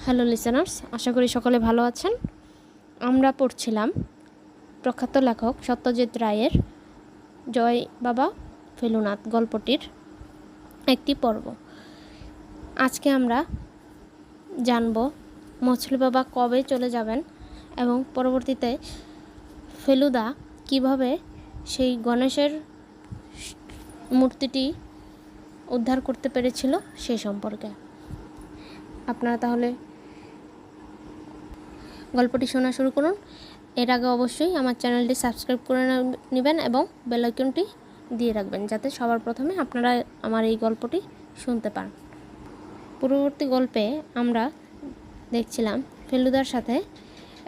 Hello listeners, আশা করি সকলে ভালো আছেন। আমরা পড়ছিলাম প্রখ্যাত লেখক সত্যজিৎ রায়ের জয় বাবা ফেলুনাথ গল্পটির একটি পর্ব। আজকে আমরা জানব মছলি বাবা কবে চলে যাবেন এবং পরবর্তীতে ফেলুদা কিভাবে সেই গণেশের মূর্তিটি উদ্ধার করতে পেরেছিল সে সম্পর্কে। আপনারা তাহলে গল্পটি শোনা শুরু করুন। এর আগে অবশ্যই আমার চ্যানেলটি সাবস্ক্রাইব করে নেবেন এবং বেল আইকনটি দিয়ে রাখবেন, যাতে সবার প্রথমে আপনারা আমার এই গল্পটি শুনতে পান। পূর্ববর্তী গল্পে আমরা দেখছিলাম ফেলুদার সাথে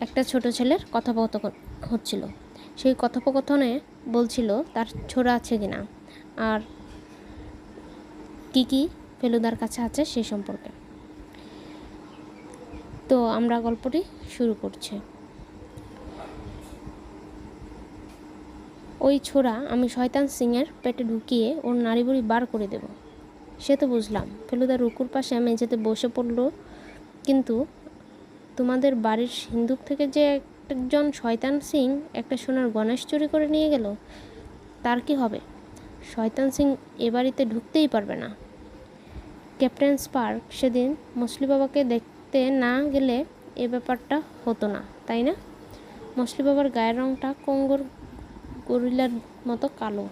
একটা ছোট ছেলের কথোপকথন হচ্ছিল। সেই কথোপকথনে বলছিল তার ছোড়া আছে কিনা আর কি ফেলুদার কাছে আছে সে সম্পর্কে। তো আমরা গল্পটি শুরু করছি। ওই ছোড়া আমি শয়তান সিংয়ের পেটে ঢুকিয়ে ওর নাড়িভুড়ি বার করে দেব। সে তো বুঝলাম। ফেলুদা রুকুর পাশে মেঝেতে বসে পড়ল। কিন্তু তোমাদের বাড়ির সিন্দুক থেকে যে একজন শয়তান সিং একটা সোনার গণেশ চুরি করে নিয়ে গেল, তার কি হবে? শয়তান সিং এ বাড়িতে ঢুকতেই পারবে না। ক্যাপ্টেন স্পার্ক সেদিন মছলি বাবাকে দেখতে না গেলে এ ব্যাপারটা হতো না, তাই না? মছলি বাবার গায়ের রঙটা কঙ্গোর গরিলার মতো কালো।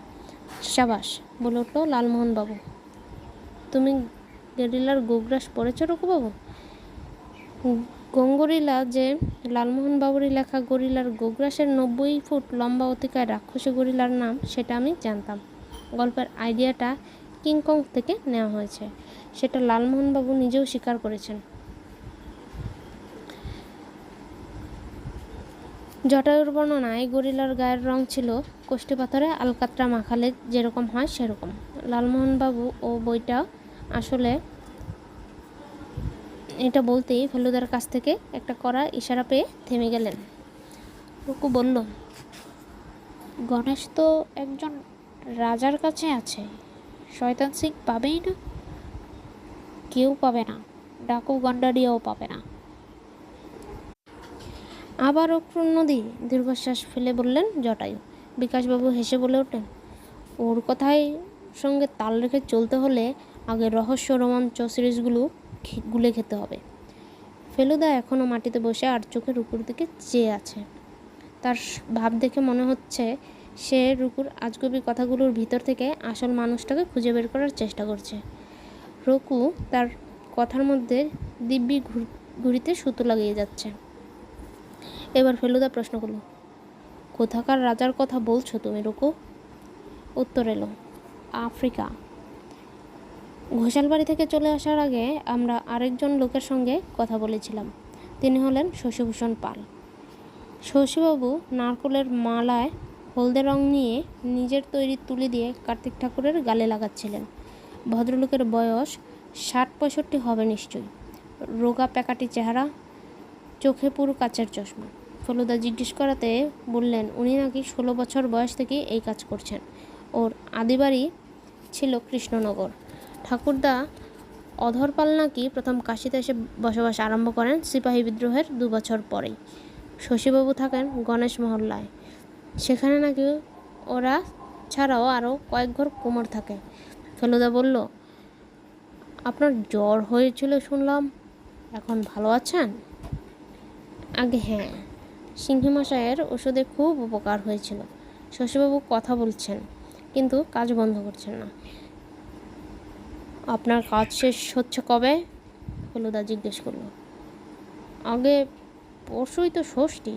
সাবাস, বলে উঠল লালমোহন বাবু। তুমি গরিলার গোগ্রাস পড়েছ রঘুবাবু? গঙ্গরিলা যে লালমোহন বাবুরই লেখা গরিলার গোগ্রাসের 90 ফুট লম্বা অতিকায় রাক্ষসী গরিলার নাম, সেটা আমি জানতাম। গল্পের আইডিয়াটা কিংকং থেকে নেওয়া হয়েছে, সেটা লালমোহন বাবু নিজেও স্বীকার করেছেন। জটায়ুর বর্ণনায় গরিলার গায়ের রং ছিল কোষ্ঠী পাথরে আলকাতরা মাখালে যেরকম হয় সেরকম। লালমোহনবাবু ও বইটা আসলে এটা বলতেই ফেলুদার কাছ থেকে একটা কড়া ইশারা পেয়ে থেমে গেলেন। রুকু বলল, গণেশ তো একজন রাজার কাছে আছে, শয়তান সিং পাবেই না। কেউ পাবে না, ডাকু গন্ডারিয়াও পাবে না। আবার অক্রুণ নদী, দীর্ঘশ্বাস ফেলে বললেন জটায়ু। বিকাশবাবু হেসে বলে ওঠেন, ওর কথাই সঙ্গে তাল রেখে চলতে হলে আগে রহস্য রোমাঞ্চ সিরিজগুলো গুলে খেতে হবে। ফেলুদা এখনও মাটিতে বসে আর চোখে রুকুর দিকে চেয়ে আছে। তার ভাব দেখে মনে হচ্ছে সে রুকুর আজগুবি কথাগুলোর ভিতর থেকে আসল মানুষটাকে খুঁজে বের করার চেষ্টা করছে। রুকু তার কথার মধ্যে দিব্যি ঘুরিতে সুতো লাগিয়ে যাচ্ছে। এবার ফেলুদা প্রশ্ন করল, কোথাকার রাজার কথা বলছো তুমি রুকু? উত্তর এলো, আফ্রিকা। ঘোষালবাড়ি থেকে চলে আসার আগে আমরা আরেকজন লোকের সঙ্গে কথা বলেছিলাম। তিনি হলেন শশীভূষণ পাল। শশীবাবু নারকোলের মালায় হলদে রং নিয়ে নিজের তৈরি তুলি দিয়ে কার্তিক ঠাকুরের গালে লাগাচ্ছিলেন। ভদ্রলোকের বয়স 60-65 হবে নিশ্চয়ই। রোগা প্যাকাটি চেহারা, চোখে পুরো কাচের চশমা। ফেলুদা জিজ্ঞেস করাতে বললেন উনি নাকি 16 বছর বয়স থেকে এই কাজ করছেন। ওর আদিবাড়ি ছিল কৃষ্ণনগর। ঠাকুরদা অধরপাল নাকি প্রথম কাশিতে এসে বসবাস আরম্ভ করেন সিপাহী বিদ্রোহের 2 বছর পরেই। শশীবাবু থাকেন গণেশ মহল্লায়। সেখানে নাকি ওরা ছাড়াও আরও কয়েক ঘর কুমোর থাকে। ফেলুদা বলল, আপনার জ্বর হয়েছিল শুনলাম, এখন ভালো আছেন? আগে হ্যাঁ, সিংহীমশাইয়ের ওষুধে খুব উপকার হয়েছিল। শশীবাবু কথা বলছেন কিন্তু কাজ বন্ধ করছেন না। আপনার কাজ শেষ হচ্ছে কবে? ফেলুদা জিজ্ঞেস করল। আগে পরশুই তো ষষ্ঠী,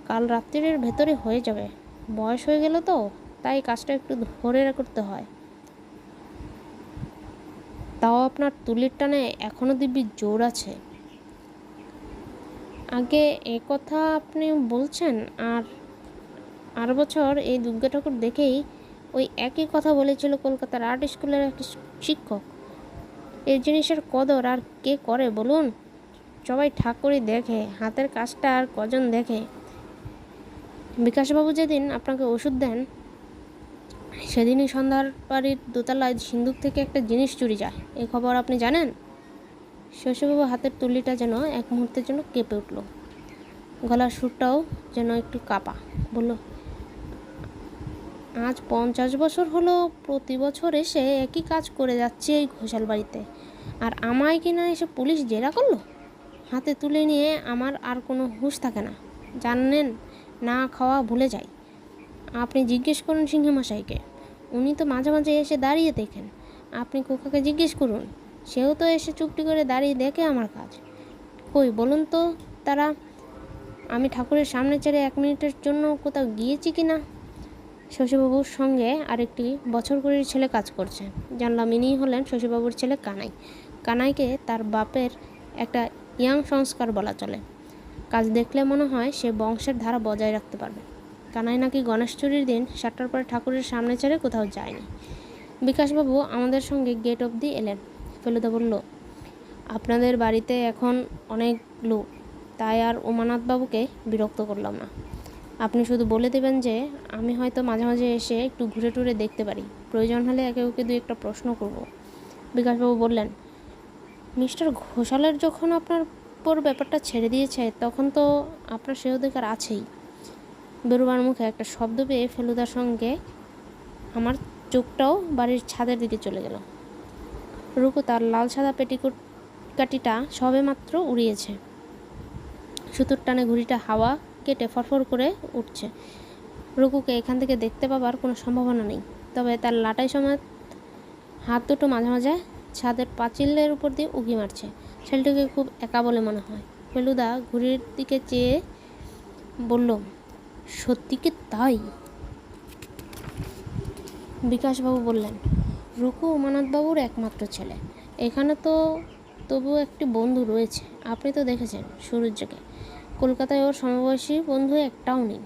কাল রাত্রির ভেতরে হয়ে যাবে। বয়স হয়ে গেল তো, তাই কাজটা একটু ধরে করতে হয়। তাও আপনার তুলির টানে এখনও দিব্যি জোর আছে। আগে এ কথা আপনি বলছেন, আর বছর এই দুর্গা ঠাকুর দেখেই ওই একই কথা বলেছিল কলকাতার আর্ট স্কুলের এক শিক্ষক। এই জিনিসের কদর আর কে করে বলুন? সবাই ঠাকুরই দেখে, হাতের কাজটা আর কজন দেখে। বিকাশবাবু যেদিন আপনাকে ওষুধ দেন সেদিনই সন্ধ্যার বাড়ির দোতলায় সিন্দুক থেকে একটা জিনিস চুরি যায়, এই খবর আপনি জানেন? শশীবাবু হাতের তুলিটা যেন এক মুহূর্তের জন্য কেঁপে উঠল, গলার সুরটাও যেন একটু কাঁপা। বলল, আজ 50 বছর হলো প্রতি বছর এসে একই কাজ করে যাচ্ছি এই ঘোষাল বাড়িতে, আর আমায় কিনা এসে পুলিশ জেরা করলো। হাতে তুলে নিয়ে আমার আর কোনো হুঁশ থাকে না, জানেন, না খাওয়া ভুলে যাই। আপনি জিজ্ঞেস করুন সিংহমশাইকে, উনি তো মাঝে মাঝে এসে দাঁড়িয়ে দেখেন। আপনি খোকাকে জিজ্ঞেস করুন, সেও তো এসে চুপটি করে দাঁড়িয়ে দেখে আমার কাজ। কই বলুন তো তারা, আমি ঠাকুরের সামনে ছেড়ে 1 মিনিটের জন্য কোথাও গিয়েছি কি না? শশীবাবুর সঙ্গে আরেকটি বছর কুড়ির ছেলে কাজ করছে। জানলাম ইনি হলেন শশীবাবুর ছেলে কানাই। কানাইকে তার বাপের একটা ইয়াং সংস্কার বলা চলে। কাজ দেখলে মনে হয় সে বংশের ধারা বজায় রাখতে পারবে। কানাই নাকি গণেশ চুরির দিন 7টার পরে ঠাকুরের সামনে ছেড়ে কোথাও যায়নি। বিকাশবাবু আমাদের সঙ্গে গেট অবধি এলেন। ফেলুদা বলল, আপনাদের বাড়িতে এখন অনেক লোক, তাই আর উমানাথবাবুকে বিরক্ত করলাম না। আপনি শুধু বলে দেবেন যে আমি হয়তো মাঝে মাঝে এসে একটু ঘুরে টুরে দেখতে পারি, প্রয়োজন হলে একে ওকে 2-1টা প্রশ্ন করব। বিকাশবাবু বললেন, মিস্টার ঘোষালের যখন আপনার উপর ব্যাপারটা ছেড়ে দিয়েছে তখন তো আপনার সে অধিকার আছেই। বেরোবার মুখে একটা শব্দ পেয়ে ফেলুদার সঙ্গে আমার চোখটাও বাড়ির ছাদের দিকে চলে গেল। রুকু তার লাল সাদা পেটিকোট কাটিটা সবে মাত্র উড়িয়েছে। সুতোর টানে ঘুড়িটা হাওয়া কেটে ফরফর করে উঠছে। রুকুকে এখান থেকে দেখতে পাবার কোনো সম্ভাবনা নেই, তবে তার লাটাই সমেত হাত দুটো মাঝে মাঝে ছাদের পাঁচিলের উপর দিয়ে উঁকি মারছে। ছেলেটিকে খুব একা বলে মনে হয়। ফেলুদা ঘুড়ির দিকে চেয়ে বলল, সত্যি কি তাই? বিকাশবাবু বললেন, রুকু উমানাথবাবুর একমাত্র ছেলে। এখানে তো তবু একটি বন্ধু রয়েছে, আপনি তো দেখেছেন সুরুজ্জকে। কলকাতায় ওর সমবয়সী বন্ধু একটাও নেই।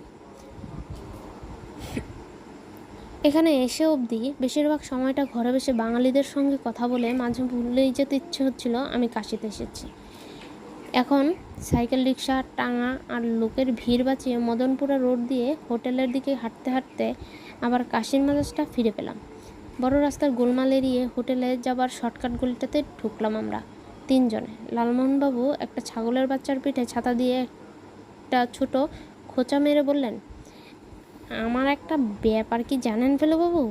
এখানে এসে অবধি বেশিরভাগ সময়টা ঘরে বসে বাঙালিদের সঙ্গে কথা বলে মাঝে ভুলেই যেতে ইচ্ছে হচ্ছিল আমি কাশিতে এসেছি। এখন সাইকেল রিক্সা টাঙা আর লোকের ভিড় বাঁচিয়ে মদনপুরা রোড দিয়ে হোটেলের দিকে হাঁটতে হাঁটতে আবার কাশির মেজাজটা ফিরে পেলাম। বড় রাস্তার গোলমাল এড়িয়ে হোটেলে যাবার শর্টকাট গলিটাতে ঢুকলাম আমরা 3 জনে। লালমোহনবাবু একটা ছাগলের বাচ্চার পিঠে ছাতা দিয়ে একটা ছোট খোঁচা মেরে বললেন, আমার একটা ব্যাপার কি জানেন ফেলুবাবু,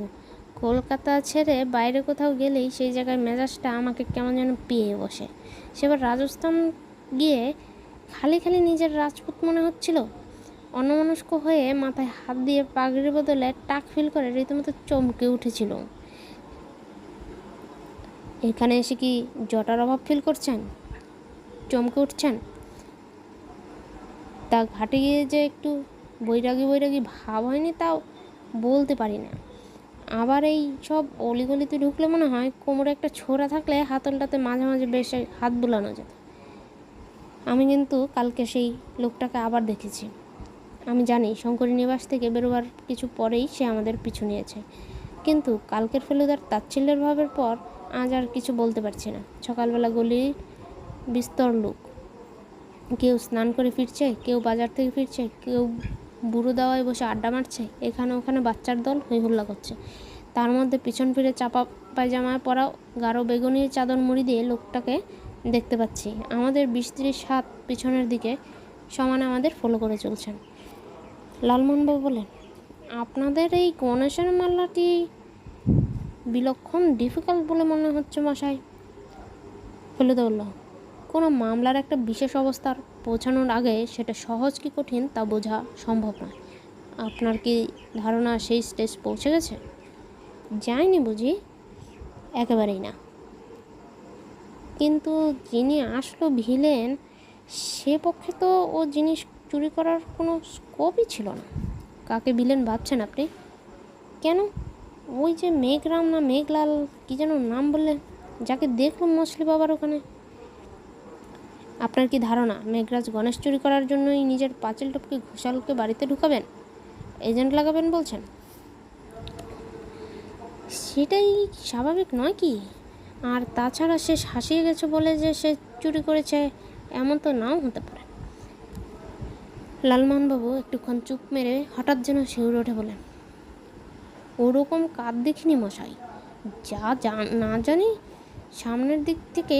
কলকাতা ছেড়ে বাইরে কোথাও গেলেই সেই জায়গায় মেজাজটা আমাকে কেমন যেন পেয়ে বসে। সেবার রাজস্থান গিয়ে খালি খালি নিজের রাজপুত মনে হচ্ছিল। অন্যমনস্ক হয়ে মাথায় হাত দিয়ে পাগড়ির বদলে টাক ফিল করে রীতিমতো চমকে উঠেছিল। এখানে এসে কি জটার অভাব ফিল করছেন, চমকে উঠছেন? তা ঘাটে গিয়ে যে একটু বৈরাগী বৈরাগী ভাব হয়নি তাও বলতে পারি না। আবার এই সব অলিগলিতে ঢুকলে মনে হয় কোমরে একটা ছোরা থাকলে হাতলটাতে মাঝে মাঝে বেশ হাত বুলানো যেত। আমি কিন্তু কালকে সেই লোকটাকে আবার দেখেছি। আমি জানি শঙ্করী নিবাস থেকে বেরোবার কিছু পরেই সে আমাদের পিছু নিয়েছে, কিন্তু কালকের ফেলুদার তাচ্ছিল্যের ভাবের পর আজ আর কিছু বলতে পারছি না। সকালবেলা গলির বিস্তর লোক, কেউ স্নান করে ফিরছে, কেউ বাজার থেকে ফিরছে, কেউ বুড়ো দাওয়ায় বসে আড্ডা মারছে, এখানে ওখানে বাচ্চার দল হই হুল্লা করছে। তার মধ্যে পিছন ফিরে চাপা পায়জামায় পরা গাঢ় বেগুনির চাদর মুড়ি দিয়ে লোকটাকে দেখতে পাচ্ছি। আমাদের 20-30 হাত পিছনের দিকে সমানে আমাদের ফলো করে চলছেন। লালমোহনবাবু বলেন, আপনাদের এই গণেশের মামলাটি বিলক্ষণ ডিফিকাল্ট বলে মনে হচ্ছে মশাই। ফেলুদা বলল, কোনো মামলার একটা বিশেষ অবস্থার পৌঁছানোর আগে সেটা সহজ কি কঠিন তা বোঝা সম্ভব নয়। আপনার কি ধারণা সেই স্টেজ পৌঁছে গেছে? যায়নি বুঝি? একেবারেই না। কিন্তু যিনি আসলো ভিলেন, সে পক্ষে তো ও জিনিস চুরি করার কোনো স্কোপই ছিল না। কাকে ভিলেন ভাবছেন আপনি? কেন, ওই যে মেঘরাম না মেঘলাল কি যেন নাম বললেন, যাকে দেখলাম মছলি বাবার ওখানে। আপনার কি ধারণা মেঘরাজ গণেশ চুরি করার জন্যই নিজের পাঁচিল টপকে ঘোষালকে বাড়িতে ঢুকাবেন, এজেন্ট লাগাবেন বলছেন? সেটাই স্বাভাবিক নয় কি? আর তাছাড়া সে হাসিয়ে গেছে বলে যে সে চুরি করেছে এমন তো নাও হতে পারে। লালমোহনবাবু একটুক্ষণ চুপ মেরে হঠাৎ যেন শিউরে উঠে বলেন, ওরকম কাঁদ দেখিনি মশাই। যা না জানি সামনের দিক থেকে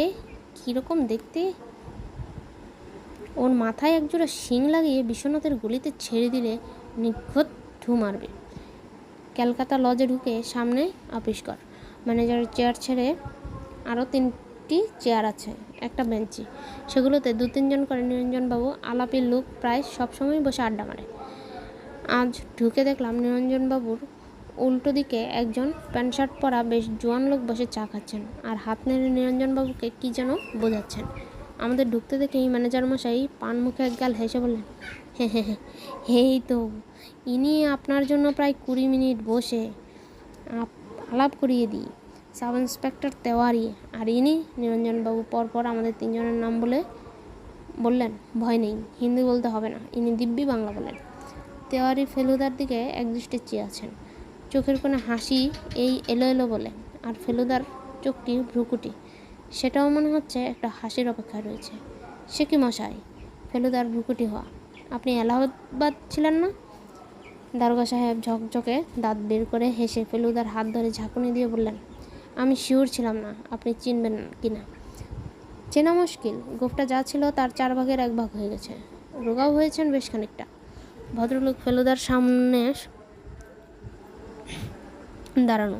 কীরকম দেখতে। ওর মাথায় একজোড়া শিং লাগিয়ে বিশ্বনাথের গলিতে ছেড়ে দিলে নিখুঁত ঢু মারবে। ক্যালকাটা লজে ঢুকে সামনে আবিষ্কার, ম্যানেজারের চেয়ার ছেড়ে আরও 3টি চেয়ার আছে, একটা বেঞ্চি। সেগুলোতে 2-3 জন করে নিরঞ্জনবাবু আলাপি লোক প্রায় সবসময় বসে আড্ডা মারে। আজ ঢুকে দেখলাম নিরঞ্জনবাবুর উল্টো দিকে একজন প্যান্ট শার্ট পরা বেশ জোয়ান লোক বসে চা খাচ্ছেন আর হাত নেড়ে নিরঞ্জনবাবুকে কী যেন বোঝাচ্ছেন। আমাদের ঢুকতে দেখেই ম্যানেজার মশাই পান মুখে একগাল হেসে বললেন, হ্যাঁ, এই তো ইনি আপনার জন্য প্রায় 20 মিনিট বসে আলাপ করিয়ে দিই। Sub inspector Tewari. আর ইনি নিরঞ্জনবাবু পরপর আমাদের 3জনের নাম বললেন। ভয় নেই, হিন্দি বলতে হবে না, ইনি দিব্যি বাংলা বলেন। তেওয়ারি ফেলুদার দিকে একদৃষ্টে চেয়ে আছেন। চোখের কোণে হাসি এই এলো এলো বলে, আর ফেলুদার চোখটি ভ্রুকুটি, সেটাও মনে হচ্ছে একটা হাসির অপেক্ষায় রয়েছে। সে কি মশাই, ফেলুদার ভ্রুকুটি হওয়া, আপনি এলাহাবাদ ছিলেন না? দারোগা সাহেব ঝকঝকে দাঁত বের করে হেসে ফেলুদার হাত ধরে ঝাঁকুনি দিয়ে বললেন, আমি শিওর ছিলাম না আপনি চিনবেন কি না। চেনা মুশকিল, গোফটা যা ছিল তার 4/1 হয়ে গেছে, রোগাও হয়েছেন বেশ খানিকটা। ভদ্রলোক ফেলুদার সামনে দাঁড়ানো,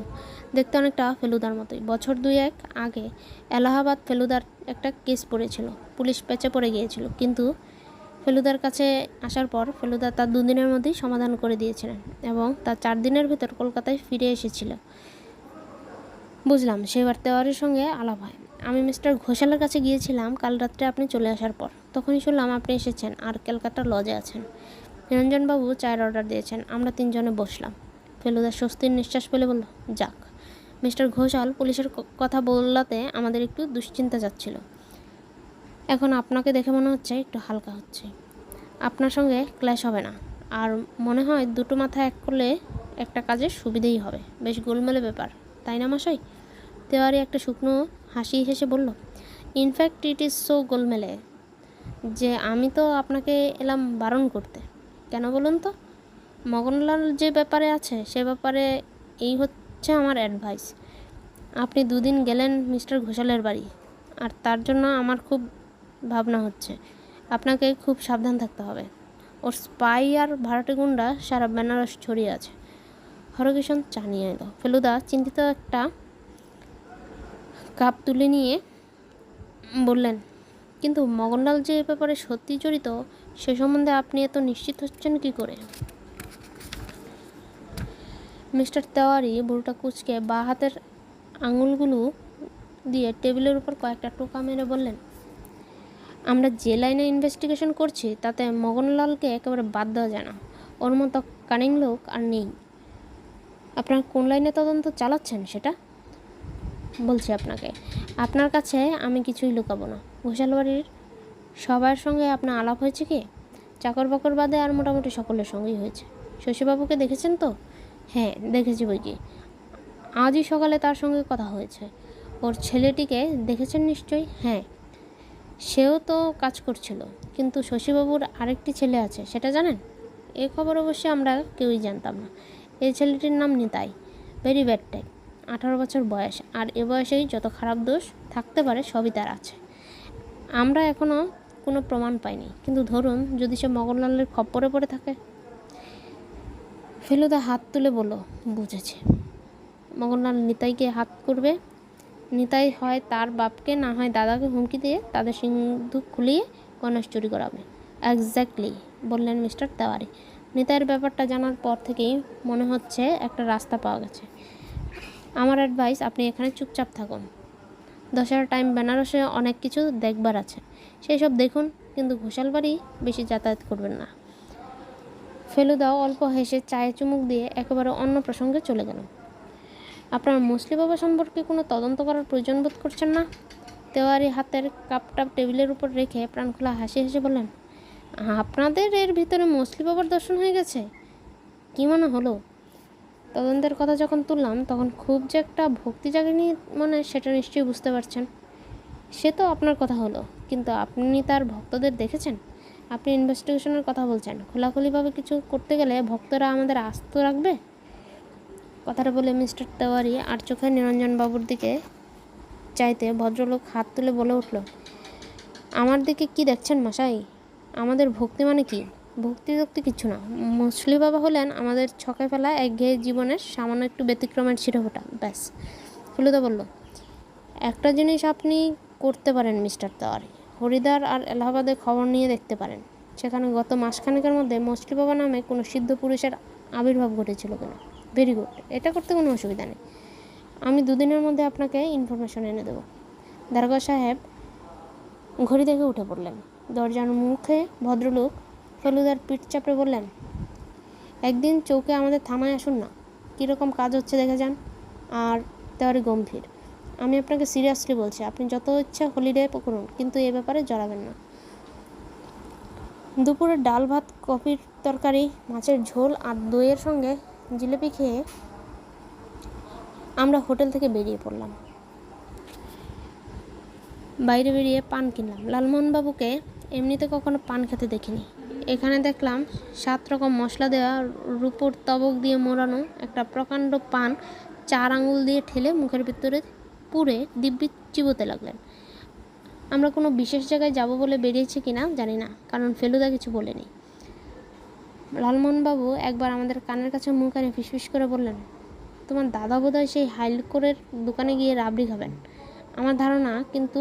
দেখতে অনেকটা ফেলুদার মতোই। বছর 2-1 আগে এলাহাবাদ ফেলুদার একটা কেস পড়েছিল, পুলিশ পেঁচে পড়ে গিয়েছিল, কিন্তু ফেলুদার কাছে আসার পর ফেলুদা তার 2 দিনের মধ্যেই সমাধান করে দিয়েছিলেন এবং তার 4 দিনের ভিতর কলকাতায় ফিরে এসেছিল। বুঝলাম। সেবার তেওয়ারির সঙ্গে আলাপ হয়। আমি মিস্টার ঘোষালের কাছে গিয়েছিলাম কাল রাত্রে আপনি চলে আসার পর। তখনই শুনলাম আপনি এসেছেন আর ক্যালকাটা লজে আছেন। নিরঞ্জনবাবু চায়ের অর্ডার দিয়েছেন। আমরা 3জনে বসলাম। ফেলুদা স্বস্তির নিঃশ্বাস ফেলে বলল, যাক, মিস্টার ঘোষাল পুলিশের কথা বলাতে আমাদের একটু দুশ্চিন্তা যাচ্ছিল। এখন আপনাকে দেখে মনে হচ্ছে একটু হালকা হচ্ছে। আপনার সঙ্গে ক্ল্যাশ হবে না, আর মনে হয় দুটো মাথা এক করলে একটা কাজের সুবিধেই হবে। বেশ গোলমেলে ব্যাপার, তাই না মশাই? তেওয়ারি একটা শুকনো হাসি হেসে বলল, ইনফ্যাক্ট ইট ইজ সো গোলমেলে যে আমি তো আপনাকে এলাম বারণ করতে। কেন বলুন তো? মগনলাল যে ব্যাপারে আছে সে ব্যাপারে এই হচ্ছে আমার অ্যাডভাইস। আপনি 2 দিন গেলেন মিস্টার ঘোষালের বাড়ি, আর তার জন্য আমার খুব ভাবনা হচ্ছে। আপনাকে খুব সাবধান থাকতে হবে। ওর স্পাই আর ভাড়াটে গুন্ডা সারা বেনারস ছড়িয়ে আছে। হরকিষণ চা নিয়ে এলো। ফেলুদা চিন্তিত একটা কাপ তুলে নিয়ে বললেন, কিন্তু মগনলাল যে ব্যাপারে সত্যি জড়িত সে সম্বন্ধে আপনি এত নিশ্চিত হচ্ছেন কি করে? মিস্টার তেওয়ারি বুড়োটা কুঁচকে বাঁ হাতের আঙুলগুলো দিয়ে টেবিলের উপর কয়েকটা টোকা মেরে বললেন, আমরা যে লাইনে ইনভেস্টিগেশন করছি তাতে মগনলালকে একেবারে বাদ দেওয়া যায় না। ওর মতো কানিং লোক আর নেই। আপনারা কোন লাইনে তদন্ত চালাচ্ছেন সেটা বলছি আপনাকে। আপনার কাছে আমি কিছুই লুকাবো না। ঘোষাল বাড়ির সবার সঙ্গে আপনার আলাপ হয়েছে কি? চাকর বাকর বাদে আর মোটামুটি সকলের সঙ্গেই হয়েছে। শশীবাবুকে দেখেছেন তো? হ্যাঁ, দেখেছি বই কি। আজই সকালে তার সঙ্গে কথা হয়েছে। ওর ছেলেটিকে দেখেছেন নিশ্চয়ই? হ্যাঁ, সেও তো কাজ করছিল। কিন্তু শশীবাবুর আরেকটি ছেলে আছে, সেটা জানেন? এ খবর অবশ্যই আমরা কেউই জানতাম না। এই ছেলেটির নাম নিতাই। Very bad type. 18 বছর বয়স, আর এ বয়সেই যত খারাপ দোষ থাকতে পারে সবই তার আছে। আমরা এখনও কোনো প্রমাণ পাইনি, কিন্তু ধরুন যদি সে মগনলালের খপ্পরে পড়ে থাকে। ফেলুদা হাত তুলে বলল, বুঝেছি। মগনলাল নিতাইকে হাত করবে। নিতাই হয় তার বাপকে না হয় দাদাকে হুমকি দিয়ে তাদের সিন্ধুক খুলিয়ে গণেশ চুরি করাবে। এক্স্যাক্টলি, বললেন মিস্টার তেওয়ারি। নিতাইয়ের ব্যাপারটা জানার পর থেকেই মনে হচ্ছে একটা রাস্তা পাওয়া গেছে। আমার অ্যাডভাইস, আপনি এখানে চুপচাপ থাকুন। দশটার টাইম বেনারসে অনেক কিছু দেখবার আছে, সেই সব দেখুন, কিন্তু ঘোষাল বাড়ি বেশি যাতায়াত করবেন না। ফেলুদাও অল্প হেসে চায়ে চুমুক দিয়ে একেবারে অন্য প্রসঙ্গে চলে গেল। আপনার মুসলি বাবা সম্পর্কে কোনো তদন্ত করার প্রয়োজন বোধ করছেন না? তেওয়ারি হাতের কাপটা টেবিলের উপর রেখে প্রাণখোলা হাসি হেসে বললেন, আপনাদের এর ভিতরে মুসলি বাবার দর্শন হয়ে গেছে? কী মনে হলো? তদন্তের কথা যখন তুললাম তখন খুব যে একটা ভক্তি জাগেনি মনে, সেটা নিশ্চয়ই বুঝতে পারছেন। সে তো আপনার কথা হলো, কিন্তু আপনি তার ভক্তদের দেখেছেন? আপনি ইনভেস্টিগেশনের কথা বলছেন, খোলাখুলিভাবে কিছু করতে গেলে ভক্তরা আমাদের আস্ত রাখবে? কথাটা বলে মিস্টার তেওয়ারি আর চোখে নিরঞ্জনবাবুর দিকে চাইতে ভদ্রলোক হাত তুলে বলে উঠল, আমার দিকে কি দেখছেন মশাই? আমাদের ভক্তি মানে কি? ভক্তি ভক্তি কিছু না। মুসলি বাবা হলেন আমাদের ছকে ফেলা একঘেয়ে জীবনের সামান্য একটু ব্যতিক্রমের ছিটেফোঁটা, ব্যাস। ফেলুদা বলল, একটা জিনিস আপনি করতে পারেন মিস্টার তেওয়ারি, হরিদ্বার আর এলাহাবাদে খবর নিয়ে দেখতে পারেন সেখানে গত মাসখানেকের মধ্যে মুসলি বাবা নামে কোনো সিদ্ধ পুরুষের আবির্ভাব ঘটেছিল কিনা। ভেরি গুড, এটা করতে কোনো অসুবিধা নেই। আমি 2 দিনের মধ্যে আপনাকে ইনফরমেশন এনে দেবো। দারোগা সাহেব ঘড়ি দেখে উঠে পড়লেন। দরজার মুখে ভদ্রলোক ফেলুদার পিঠ চাপড়ে বললেন, একদিন চৌকে আমাদের থানায় আসুন না, কীরকম কাজ হচ্ছে দেখে যান। আর তেওয়ারি গম্ভীর, আমি আপনাকে সিরিয়াসলি বলছি, আপনি যত ইচ্ছা হলিডে করুন, কিন্তু এ ব্যাপারে জড়াবেন না। দুপুরে ডাল ভাত, কফির তরকারি, মাছের ঝোল আর দইয়ের সঙ্গে জিলিপি খেয়ে আমরা হোটেল থেকে বেরিয়ে পড়লাম। বাইরে বেরিয়ে পান কিনলাম। লালমোহনবাবুকে এমনিতে কখনো পান খেতে দেখিনি। এখানে দেখলাম 7 রকম মশলা দেওয়া, রূপোর তবক দিয়ে মোড়ানো একটা প্রকাণ্ড পান 4 আঙুল দিয়ে ঠেলে মুখের ভিতরে পুরে দিব্যি চিবোতে লাগলেন। আমরা কোনো বিশেষ জায়গায় যাব বলে বেরিয়েছি কিনা জানি না, কারণ ফেলুদা কিছু বলেনি। লালমোহনবাবু একবার আমাদের কানের কাছে মুখ আরে ফিসফিস করে বললেন, তোমার দাদা বোধহয় সেই হাইলকোরের দোকানে গিয়ে রাবড়ি খাবেন। আমার ধারণা কিন্তু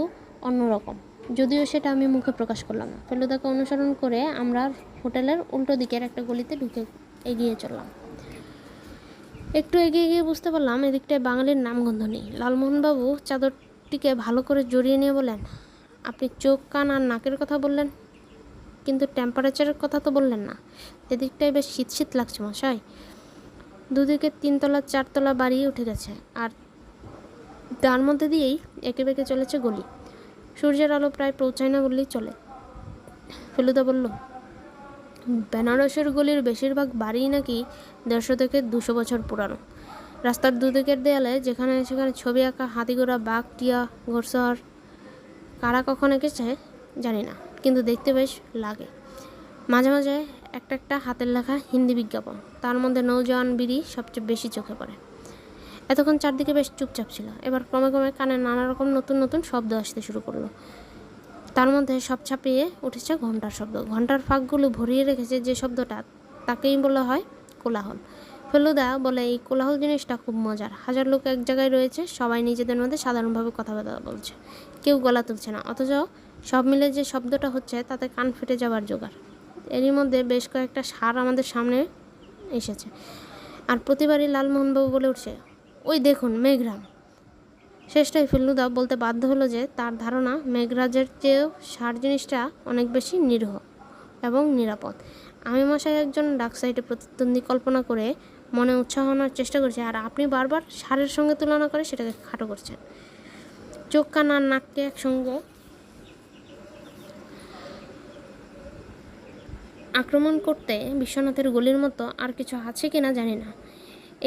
অন্যরকম, যদিও সেটা আমি মুখে প্রকাশ করলাম না। ফেলুদাকে অনুসরণ করে আমরা হোটেলের উল্টো দিকের একটা গলিতে ঢুকে এগিয়ে চললাম। একটু এগিয়ে গিয়ে বুঝতে পারলাম এদিকটায় বাঙালির নামগন্ধ নেই। লালমোহনবাবু চাদরটিকে ভালো করে জড়িয়ে নিয়ে বলেন, আপনি চোখ, কান আর নাকের কথা বললেন, কিন্তু টেম্পারেচারের কথা তো বললেন না। এদিকটায় বেশ শীত শীত লাগছে মশাই। দুদিকে 3 তলা 4 তলা বাড়ি উঠে গেছে, আর তার মধ্যে দিয়েই এঁকে বেঁকে চলেছে গলি। সূর্যের আলো প্রায় পৌঁছায় না বললেই চলে। ফেলুদা বলল, বেনারসের গলির বেশিরভাগ বাড়িই নাকি 150 থেকে 200 বছর পুরানো। রাস্তার দুদিকের দেয়ালে যেখানে সেখানে ছবি আঁকা হাতিঘোড়া, বাঘ, টিয়া, ঘোড়সওয়ার। কারা কখন এঁকেছে জানি না, কিন্তু দেখতে বেশ লাগে। মাঝে মাঝে একটা হাতের লেখা হিন্দি বিজ্ঞাপন, তার মধ্যে নৌজওয়ান বিড়ি সবচেয়ে বেশি চোখে পড়ে। এতক্ষণ চারদিকে বেশ চুপচাপ ছিল, এবার ক্রমে ক্রমে কানে নানা রকম নতুন নতুন শব্দ আসতে শুরু করলো। তার মধ্যে সব ছাপিয়ে উঠেছে ঘণ্টার শব্দ। ঘণ্টার ফাঁকগুলো ভরিয়ে রেখেছে যে শব্দটা, তাকেই বলা হয় কোলাহল। ফেলুদা বলে, এই কোলাহল জিনিসটা খুব মজার। হাজার লোক এক জায়গায় রয়েছে, সবাই নিজেদের মধ্যে সাধারণভাবে কথাবার্তা বলছে, কেউ গলা তুলছে না, অথচ সব মিলে যে শব্দটা হচ্ছে তাতে কান ফেটে যাওয়ার জোগাড়। এরই মধ্যে বেশ কয়েকটা ষাঁড় আমাদের সামনে এসেছে, আর প্রতিবারই লালমোহনবাবু বলে উঠছে, ওই দেখুন মেঘরাম। শেষটাই ফেলুদা বলতে বাধ্য হলো যে তার ধারণা মেঘরাজের চেয়েও ষাঁড় জিনিসটা অনেক বেশি নিরীহ এবং নিরাপদ। আমি মশাই একজন ডাক সাইডে প্রতিদ্বন্দ্বী কল্পনা করে মনে উৎসাহ আনার চেষ্টা করছি, আর আপনি বারবার ষাঁড়ের সঙ্গে তুলনা করে সেটাকে খাটো করছেন। চোখ, কান আর নাককে একসঙ্গে আক্রমণ করতে বিশ্বনাথের গলির মতো আর কিছু আছে কিনা জানি না।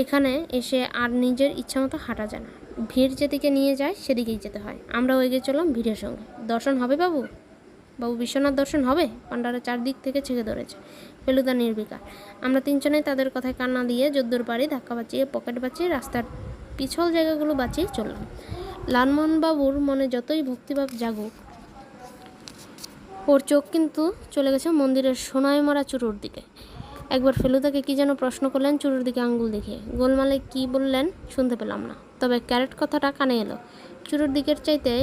এখানে এসে আর নিজের ইচ্ছা মতো হাঁটা যায় না, ভিড় যেদিকে নিয়ে যায় সেদিকেই যেতে হয়। আমরাও এগিয়ে চললাম ভিড়ের সঙ্গে। দর্শন হবে বাবু? বাবু বিশ্বনাথ দর্শন হবে? পাণ্ডারা চারদিক থেকে ছেঁকে ধরেছে। ফেলুদা নির্বিকার। আমরা 3 জনেই তাদের কথায় কান্না দিয়ে যদ্দূর পারি ধাক্কা বাঁচিয়ে, পকেট বাঁচিয়ে, রাস্তার পিছল জায়গাগুলো বাঁচিয়ে চললাম। লালমোহনবাবুর মনে যতই ভক্তিভাব জাগুক, ওর চোখ কিন্তু চলে গেছে মন্দিরের সোনায় মরা চুরুর দিকে। একবার ফেলুদাকে কি যেন প্রশ্ন করলেন চুরুর দিকে আঙ্গুল দেখে। গোলমালে কি বললেন শুনতে পেলাম না, তবে ক্যারেট কথাটা কানে এলো। চুরুর দিকের চাইতে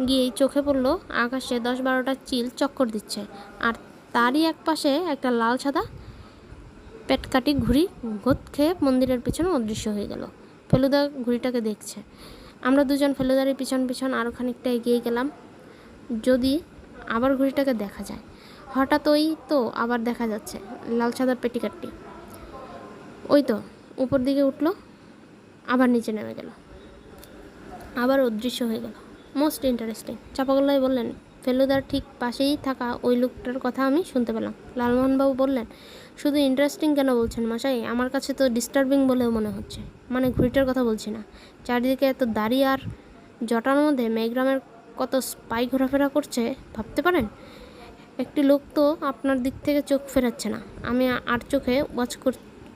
গিয়েই চোখে পড়লো আকাশে 10-12টা চিল চক্কর দিচ্ছে, আর তারই এক পাশে একটা লাল সাদা পেটকাটি ঘুড়ি ঘোত খেয়ে মন্দিরের পিছনে অদৃশ্য হয়ে গেল। ফেলুদা ঘুড়িটাকে দেখছে। আমরা দুজন ফেলুদারই পিছন পিছন আরও খানিকটা এগিয়ে গেলাম, যদি আবার ঘুড়িটাকে দেখা যায়। হঠাৎ ওই তো আবার দেখা যাচ্ছে লাল সাদা পেটিকাটটি। ওই তো উপর দিকে উঠলো, আবার নিচে নেমে গেল, আবার অদৃশ্য হয়ে গেল। Most interesting. চাপা গলায় বললেন, ফেলুদার ঠিক পাশেই থাকা ওই লোকটার কথা আমি শুনতে পেলাম। লালমোহনবাবু বললেন, শুধু ইন্টারেস্টিং কেন বলছেন মশাই? আমার কাছে তো ডিস্টার্বিং বলেও মনে হচ্ছে। মানে ঘুড়িটার কথা বলছি না, চারিদিকে এত দাড়ি আর জটার মধ্যে মেঘগ্রামের কত স্পাই ঘোরাফেরা করছে ভাবতে পারেন? একটি লোক তো আপনার দিক থেকে চোখ ফেরাচ্ছে না। আমি আর চোখে ওয়াচ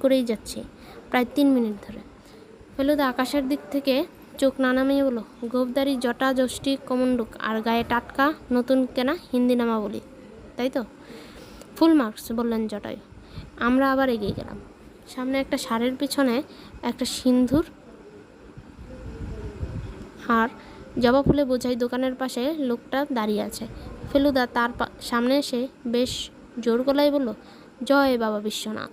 করেই যাচ্ছি প্রায় 3 মিনিট ধরে। ফেলুদা আকাশের দিক থেকে চোখ না নামিয়ে বলল, গোফদারি, জটা, যষ্টি, কমণ্ডুক আর গায়ে টাটকা নতুন কেনা হিন্দি নামাবলি, তাই তো? ফুল মার্কস, বললেন জটায়ু। আমরা আবার এগিয়ে গেলাম। সামনে একটা ষাঁড়ের পিছনে একটা সিন্ধুর আর জবা ফুলে বোঝাই দোকানের পাশে লোকটা দাঁড়িয়ে আছে। ফেলুদা তার সামনে এসে বেশ জোর গলায় বলল, জয় বাবা বিশ্বনাথ।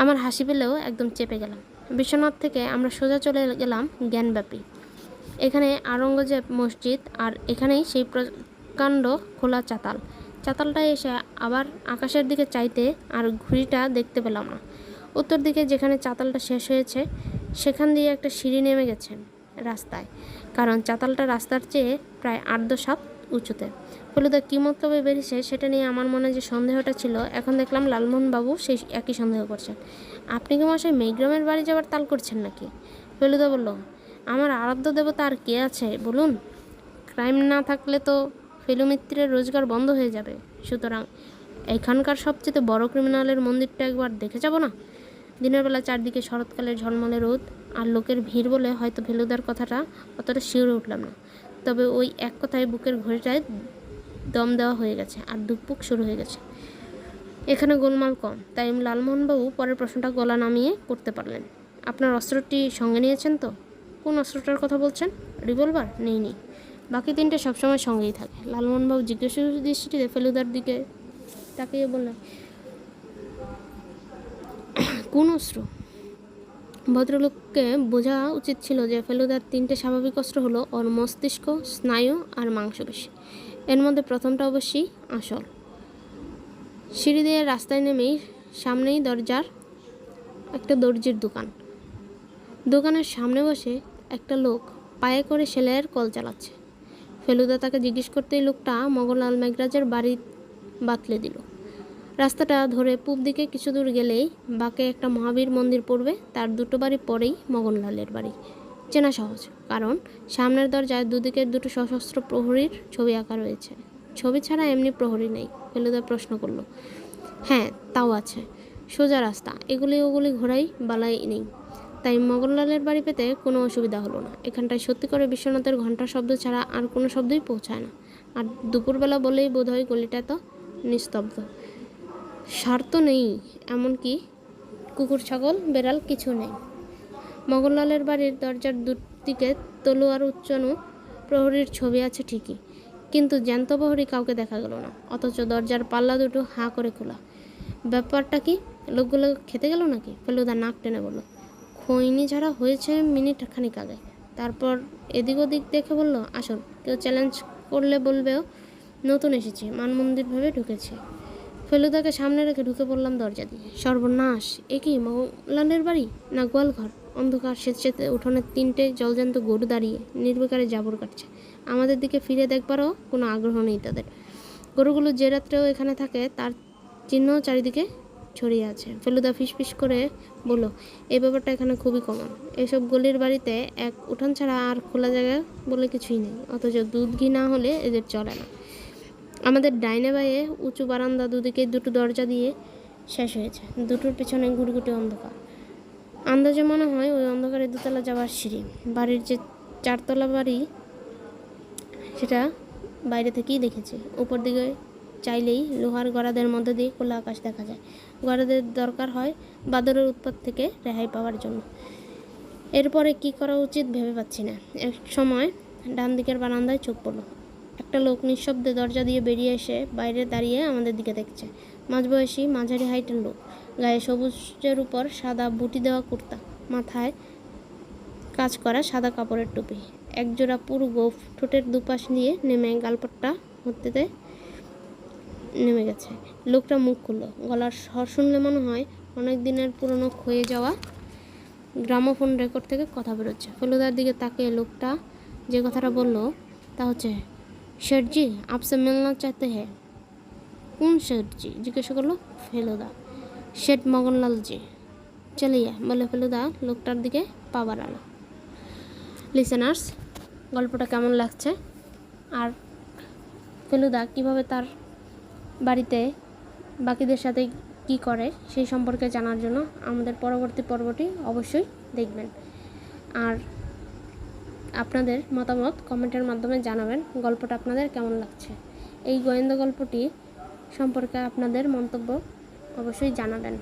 আমার হাসি পেলেও একদম চেপে গেলাম। বিশ্বনাথ থেকে আমরা সোজা চলে গেলাম জ্ঞানব্যাপী। এখানে আওরঙ্গজেব মসজিদ, আর এখানেই সেই প্রকাণ্ড খোলা চাতাল। চাতালটায় এসে আবার আকাশের দিকে চাইতে আর ঘুড়িটা দেখতে পেলাম না। উত্তর দিকে যেখানে চাতালটা শেষ হয়েছে সেখান দিয়ে একটা সিঁড়ি নেমে গেছে রাস্তায়, কারণ চাতালটা রাস্তার চেয়ে প্রায় 8-10 হাত উঁচুতে। ফেলুদা কী মতলবে বেরিয়েছে সেটা নিয়ে আমার মনে যে সন্দেহটা ছিল, এখন দেখলাম লালমোহনবাবু সেই একই সন্দেহ করছেন। আপনি কি মশাই মেঘগ্রামের বাড়ি যাওয়ার তাল করছেন নাকি? ফেলুদা বলল, আমার আরাধ্য দেবতা আর কে আছে বলুন? ক্রাইম না থাকলে তো ফেলুমিত্রের রোজগার বন্ধ হয়ে যাবে, সুতরাং এখানকার সবচেয়ে বড় ক্রিমিনালের মন্দিরটা একবার দেখে যাব না? দিনের বেলা চারদিকে শরৎকালের ঝলমলে রোদ আর লোকের ভিড় বলে হয়তো ফেলুদার কথাটা অতটা শিউরে উঠলাম না, তবে ওই এক কথায় বুকের ঘড়িটায় দম দেওয়া হয়ে গেছে আর ধুকপুক শুরু হয়ে গেছে। এখানে গোলমাল কম, তাই লালমোহনবাবু পরের প্রশ্নটা গলা নামিয়ে করতে পারলেন, আপনার অস্ত্রটি সঙ্গে নিয়েছেন তো? কোন অস্ত্রটার কথা বলছেন? রিভলভার? নেই, বাকি তিনটে সবসময় সঙ্গেই থাকে। লালমোহনবাবু জিজ্ঞাসা দৃষ্টিতে ফেলুদার দিকে তাকিয়ে বললেন, কোন অস্ত্র? ভদ্রলোককে বোঝা উচিত ছিল যে ফেলুদার তিনটে স্বাভাবিক অস্ত্র হলো ওর মস্তিষ্ক, স্নায়ু আর মাংসপেশি। এর মধ্যে প্রথমটা অবশ্যই আসল। সিঁড়ি দিয়ে রাস্তায় নেমেই সামনেই দরজার একটা দর্জির দোকান। দোকানের সামনে বসে একটা লোক পায়ে করে সেলাইয়ের কল চালাচ্ছে। ফেলুদা তাকে জিজ্ঞেস করতেই লোকটা মগনলাল মেঘরাজের বাড়ি বাতলে দিল। রাস্তাটা ধরে পূব দিকে কিছু দূর গেলেই বাঁকে একটা মহাবীর মন্দির পড়বে, তার দুটো বাড়ি পরেই মগনলালের বাড়ি। চেনা সহজ, কারণ সামনের দরজায় দুদিকের দুটো সশস্ত্র প্রহরীর ছবি আঁকা রয়েছে। ছবি ছাড়া এমনি প্রহরী নেই? ফেলুদা প্রশ্ন করল। হ্যাঁ, তাও আছে। সোজা রাস্তা, এগুলি ওগুলি ঘোরাই বালাই নেই, তাই মগনলালের বাড়ি পেতে কোনো অসুবিধা হলো না। এখানটায় সত্যি করে বিশ্বনাথের ঘণ্টার শব্দ ছাড়া আর কোনো শব্দই পৌঁছায় না, আর দুপুরবেলা বলেই বোধহয় গলিটা তো নিস্তব্ধ। স্বার্থ নেই, এমনকি কুকুর ছাগল বেড়াল কিছু নেই। মগনলালের বাড়ির দরজার দুদিকে তলোয়ার উচ্চানো প্রহরীর ছবি আছে ঠিকই, কিন্তু জ্যান্ত প্রহরী কাউকে দেখা গেল না, অথচ দরজার পাল্লা দুটো হাঁ করে খোলা। ব্যাপারটা কি? লোকগুলো খেতে গেল নাকি? ফেলুদা নাক টেনে বলল, খৈনি ঝাড়া হয়েছে মিনিট খানিক আগে। তারপর এদিক ওদিক দেখে বলল, আসুন, কেউ চ্যালেঞ্জ করলে বলবেও নতুন এসেছি, মানমন্দির ভেবে ঢুকেছি। ফেলুদাকে সামনে রেখে ঢুকে পড়লাম দরজা দিয়ে। সর্বনাশ! এ কি মগনলালের বাড়ি না গোয়ালঘর? অন্ধকার সেচেতে উঠোনের তিনটে জলজ্যান্ত গরু দাঁড়িয়ে নির্বিকারে জাবর কাটছে। আমাদের দিকে ফিরে দেখবারও কোনো আগ্রহ নেই তাদের। গরুগুলো যে রাত্রেও এখানে থাকে তার চিহ্ন চারিদিকে ছড়িয়ে আছে। ফেলুদা ফিসফিস করে বলল, এই ব্যাপারটা এখানে খুবই কমন। এসব গলির বাড়িতে এক উঠান ছাড়া আর খোলা জায়গা বলে কিছুই নেই, অথচ দুধ ঘি না হলে এদের চলে না। আমাদের ডাইনে বাঁয়ে উঁচু বারান্দা, দুদিকে দুটো দরজা দিয়ে শেষ হয়েছে। দুটোর পিছনে গুটগুটে অন্ধকার। আন্দাজে মনে হয় ওই অন্ধকারে দোতলা যাওয়ার সিঁড়ি। বাড়ির যে 4তলা বাড়ি সেটা বাইরে থেকেই দেখেছি। উপর দিকে চাইলেই লোহার গড়াদের মধ্যে দিয়ে খোলা আকাশ দেখা যায়। গড়াদের দরকার হয় বাদরের উৎপাত থেকে রেহাই পাওয়ার জন্য। এরপরে কি করা উচিত ভেবে পাচ্ছি না। এক সময় ডান দিকের বারান্দায় চোখ পড়ল। একটা লোক নিঃশব্দে দরজা দিয়ে বেরিয়ে এসে বাইরে দাঁড়িয়ে আমাদের দিকে দেখছে। মাঝবয়সী, মাঝারি হাইটের লোক, গায়ে সবুজের উপর সাদা বুটি দেওয়া কুর্তা, মাথায় কাজ করা সাদা কাপড়ের টুপি, একজোড়া পুরু গোঁফ ঠোঁটের দুপাশ দিয়ে নেমে গালপাট্টা হতে নেমে গেছে। লোকটা মুখ খুলল। গলার স্বর শুনলে মনে হয় অনেক দিনের পুরনো ক্ষয়ে যাওয়া গ্রামোফোন রেকর্ড থেকে কথা বেরোচ্ছে। ফেলুদার দিকে তাকিয়ে লোকটা যে কথাটা বলল তা হচ্ছে, শেঠজি আপসে মিলনা চাইতে হ্যাঁ। কোন শেঠজি? জিজ্ঞাসা করলো ফেলুদা। শেঠ মগনলালজি। চলিয়ে, বলে ফেলুদা লোকটার দিকে পা বাড়ালো। লিসেনার্স, গল্পটা কেমন লাগছে আর ফেলুদা কিভাবে তার বাড়িতে বাকিদের সাথে কি করে সেই সম্পর্কে জানার জন্য আমাদের পরবর্তী পর্বটি অবশ্যই দেখবেন। আর আপনাদের মতামত কমেন্টের মাধ্যমে জানাবেন গল্পটা আপনাদের কেমন লাগছে। এই গোয়েন্দা গল্পটি সম্পর্কে আপনাদের মন্তব্য অবশ্যই জানাবেন।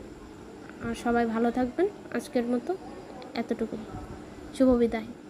আর সবাই ভালো থাকবেন। আজকের মতো এতটুকুই। শুভ বিদায়।